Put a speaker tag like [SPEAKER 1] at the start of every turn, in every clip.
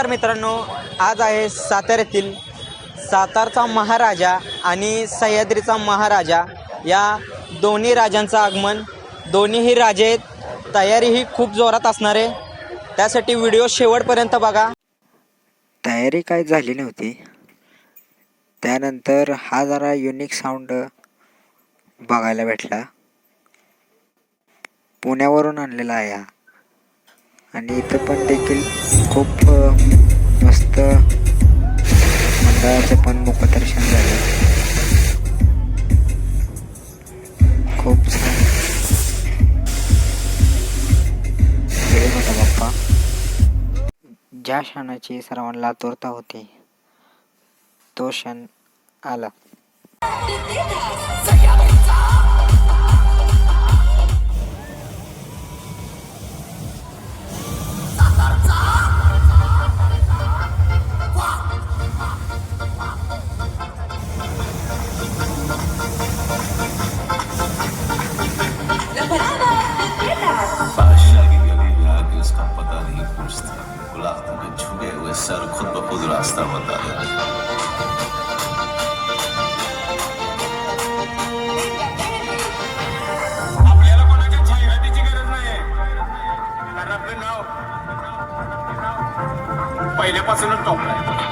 [SPEAKER 1] नमस्कार मित्रांनो, आज आहे साताऱ्यातील सातारचा महाराजा आणि सह्याद्रीचा महाराजा या दोन्ही राजांचं आगमन. दोन्हीही राजे आहेत. तयारीही खूप जोरात असणार आहे, त्यासाठी व्हिडिओ शेवटपर्यंत बघा.
[SPEAKER 2] तयारी काय झाली नव्हती, त्यानंतर हा जरा युनिक साऊंड बघायला भेटला. पुण्यावरून आणलेला आहे हा, आणि इथं पण देखील खूप मस्त मंडळाचं पण मुखदर्शन झालं. खूप छान वेळ होता बाप्पा. ज्या क्षणाची सर्वांना आतुरता होती तो क्षण आला.
[SPEAKER 3] इसका पता नहीं पूछता, गुलाब में झुके हुए सर खुद ब खुद रास्ता बताया. आपल्याला कोणाच्या जाहिरातीची गरज नाही, कारण आपलं नाव पहिल्यापासूनच टॉपला आहे.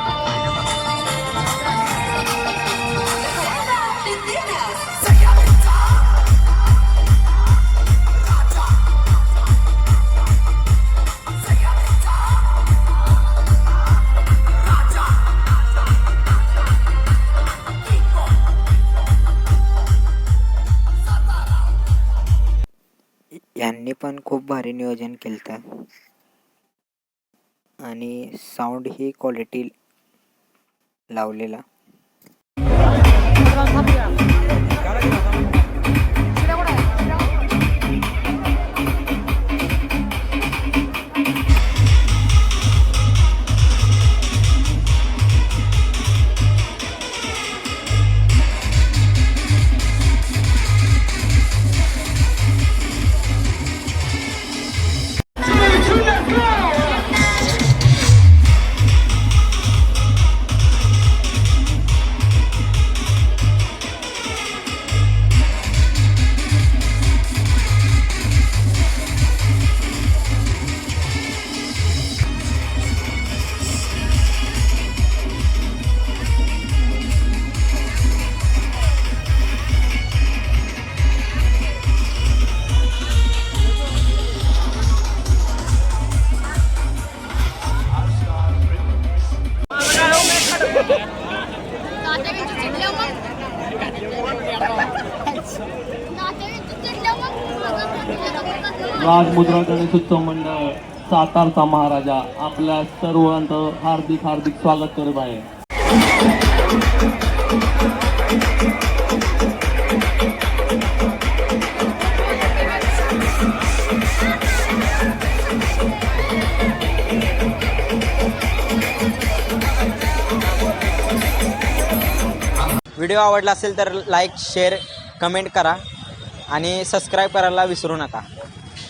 [SPEAKER 2] यांनी पण खूप भारी नियोजन केलं आणि साऊंड ही क्वालिटी लावलेला.
[SPEAKER 4] राजमुद्रा गणेशोत्सव मंडळ सातारचा महाराजा आपल्या सर्वांचं हार्दिक हार्दिक स्वागत करत आहे.
[SPEAKER 1] व्हिडिओ आवडला असेल तर लाईक, शेअर, कमेंट करा आणि सबस्क्राईब करायला विसरू नका.